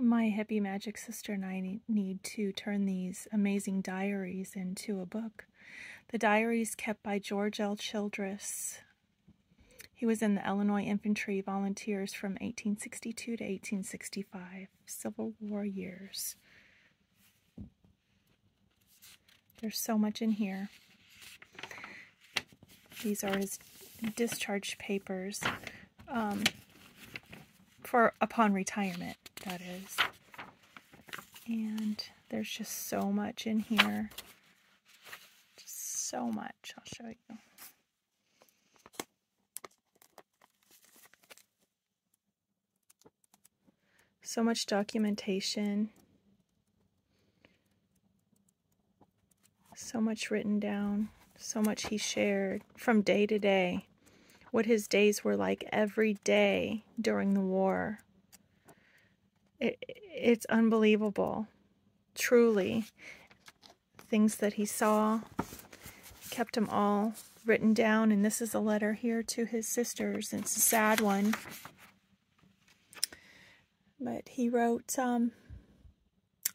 My hippie magic sister and I need to turn these amazing diaries into a book. The diaries kept by George L. Childress. He was in the Illinois Infantry Volunteers from 1862 to 1865, Civil War years. There's so much in here. These are his discharge papers for upon retirement, that is. And there's just so much in here. Just so much. I'll show you. So much documentation. So much written down. So much he shared from day to day. What his days were like every day during the war. It's unbelievable. Truly. Things that he saw. Kept them all written down. And this is a letter here to his sisters. It's a sad one. But he wrote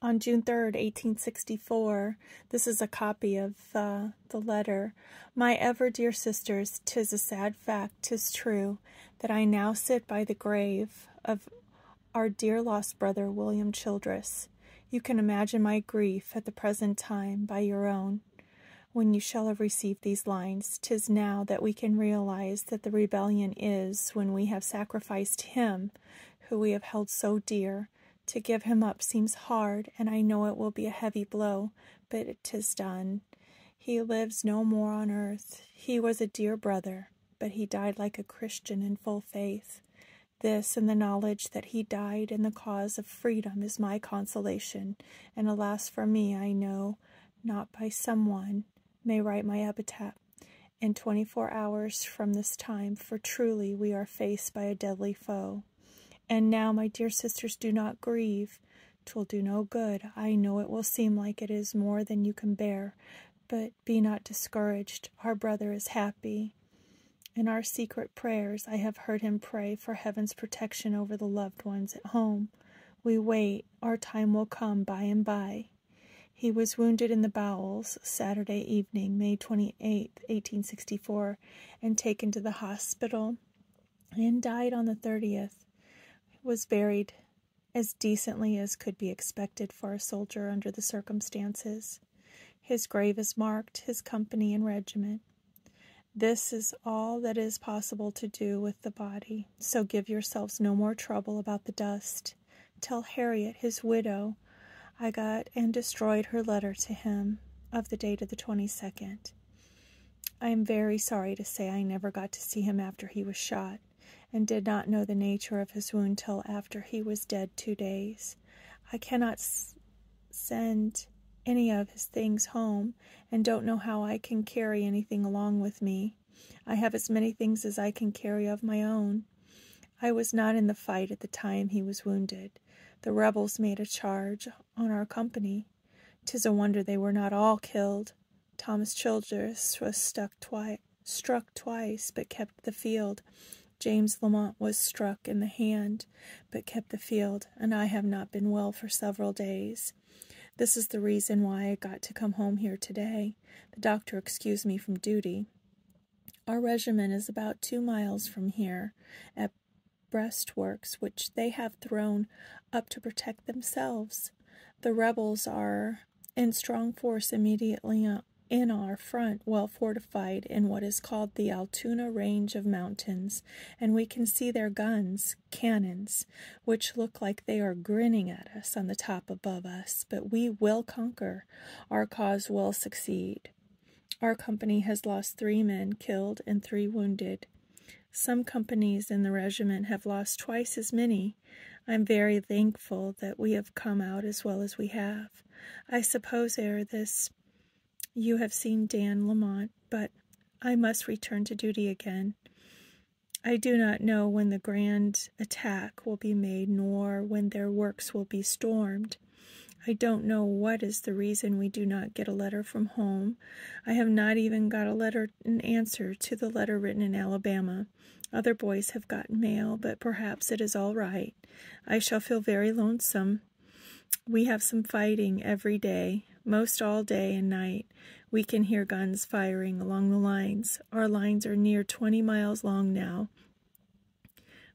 on June 3rd, 1864, this is a copy of the letter. My ever dear sisters, 'tis a sad fact, 'tis true, that I now sit by the grave of our dear lost brother, William Childress. You can imagine my grief at the present time by your own. When you shall have received these lines, 'tis now that we can realize that the rebellion is when we have sacrificed him, who we have held so dear. To give him up seems hard, and I know it will be a heavy blow, but 'tis done. He lives no more on earth. He was a dear brother, but he died like a Christian in full faith. This and the knowledge that he died in the cause of freedom is my consolation, and alas for me, I know not by someone may write my epitaph in 24 hours from this time, for truly we are faced by a deadly foe. And now, my dear sisters, do not grieve. 'Twill do no good. I know it will seem like it is more than you can bear, but be not discouraged. Our brother is happy. In our secret prayers, I have heard him pray for heaven's protection over the loved ones at home. We wait. Our time will come by and by. He was wounded in the bowels Saturday evening, May 28th, 1864, and taken to the hospital, and died on the 30th. Was buried as decently as could be expected for a soldier under the circumstances. His grave is marked, his company and regiment. This is all that is possible to do with the body, so give yourselves no more trouble about the dust. Tell Harriet, his widow, I got and destroyed her letter to him of the date of the 22nd. I am very sorry to say I never got to see him after he was shot, and did not know the nature of his wound till after he was dead 2 days. I cannot send any of his things home, and don't know how I can carry anything along with me. I have as many things as I can carry of my own. I was not in the fight at the time he was wounded. The rebels made a charge on our company. 'Tis a wonder they were not all killed. Thomas Childress was struck twice, but kept the field. James Lamont was struck in the hand, but kept the field, and I have not been well for several days. This is the reason why I got to come home here today. The doctor excused me from duty. Our regiment is about 2 miles from here, at breastworks, which they have thrown up to protect themselves. The rebels are in strong force immediately in our front, well fortified in what is called the Altoona range of mountains, and we can see their guns, cannons, which look like they are grinning at us on the top above us. But we will conquer. Our cause will succeed. Our company has lost 3 men killed and 3 wounded. Some companies in the regiment have lost twice as many. I'm very thankful that we have come out as well as we have. I suppose ere this you have seen Dan Lamont, but I must return to duty again. I do not know when the grand attack will be made, nor when their works will be stormed. I don't know what is the reason we do not get a letter from home. I have not even got an answer to the letter written in Alabama. Other boys have gotten mail, but perhaps it is all right. I shall feel very lonesome. We have some fighting every day, most all day and night. We can hear guns firing along the lines. Our lines are near 20 miles long now.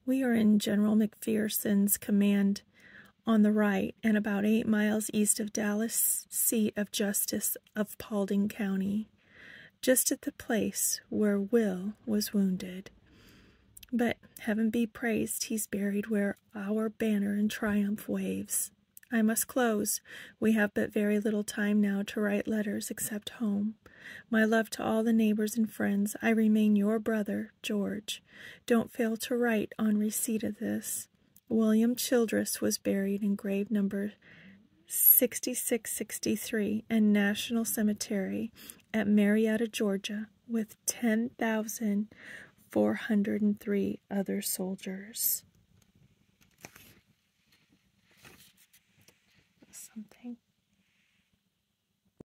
We are in General McPherson's command on the right and about 8 miles east of Dallas, seat of justice of Paulding County, just at the place where Will was wounded. But heaven be praised, he's buried where our banner in triumph waves. I must close. We have but very little time now to write letters except home. My love to all the neighbors and friends. I remain your brother, George. Don't fail to write on receipt of this. William Childress was buried in grave number 6663 and National Cemetery at Marietta, Georgia, with 10,403 other soldiers. Something.